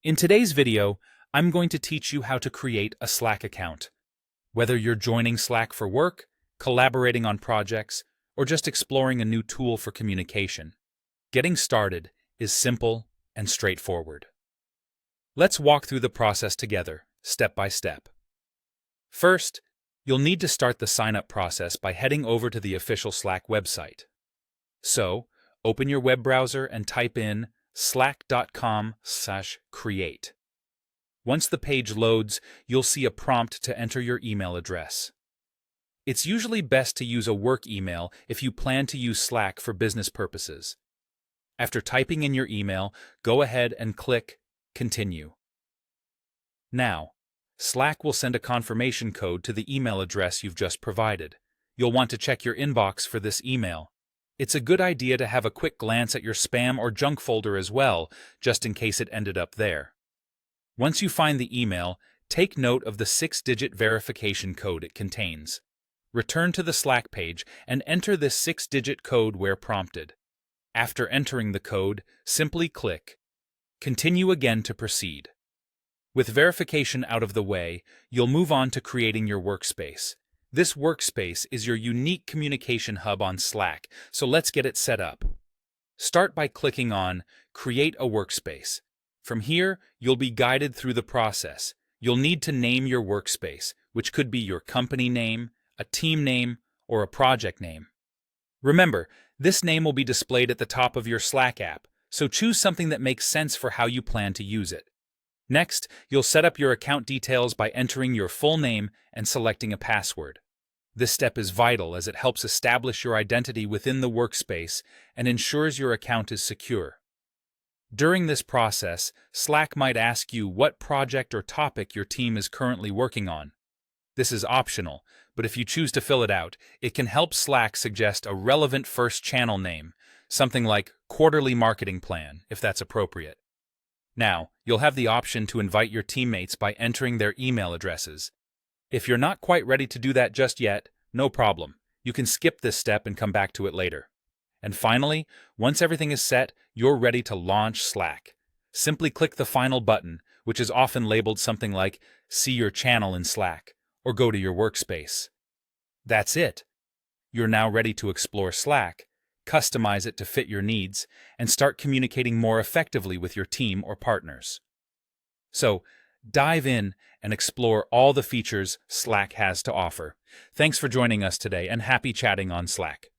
In today's video, I'm going to teach you how to create a Slack account. Whether you're joining Slack for work, collaborating on projects, or just exploring a new tool for communication, getting started is simple and straightforward. Let's walk through the process together, step by step. First, you'll need to start the sign-up process by heading over to the official Slack website. So, open your web browser and type in slack.com/create. Once the page loads, you'll see a prompt to enter your email address. It's usually best to use a work email if you plan to use Slack for business purposes. After typing in your email, go ahead and click Continue. Now, Slack will send a confirmation code to the email address you've just provided. You'll want to check your inbox for this email. It's a good idea to have a quick glance at your spam or junk folder as well, just in case it ended up there. Once you find the email, take note of the 6-digit verification code it contains. Return to the Slack page and enter this 6-digit code where prompted. After entering the code, simply click Continue again to proceed. With verification out of the way, you'll move on to creating your workspace. This workspace is your unique communication hub on Slack, so let's get it set up. Start by clicking on Create a Workspace. From here, you'll be guided through the process. You'll need to name your workspace, which could be your company name, a team name, or a project name. Remember, this name will be displayed at the top of your Slack app, so choose something that makes sense for how you plan to use it. Next, you'll set up your account details by entering your full name and selecting a password. This step is vital as it helps establish your identity within the workspace and ensures your account is secure. During this process, Slack might ask you what project or topic your team is currently working on. This is optional, but if you choose to fill it out, it can help Slack suggest a relevant first channel name, something like Quarterly Marketing Plan, if that's appropriate. Now, you'll have the option to invite your teammates by entering their email addresses. If you're not quite ready to do that just yet, no problem. You can skip this step and come back to it later. And finally, once everything is set, you're ready to launch Slack. Simply click the final button, which is often labeled something like See Your Channel in Slack, or Go to Your Workspace. That's it. You're now ready to explore Slack, customize it to fit your needs, and start communicating more effectively with your team or partners. So, dive in and explore all the features Slack has to offer. Thanks for joining us today and happy chatting on Slack.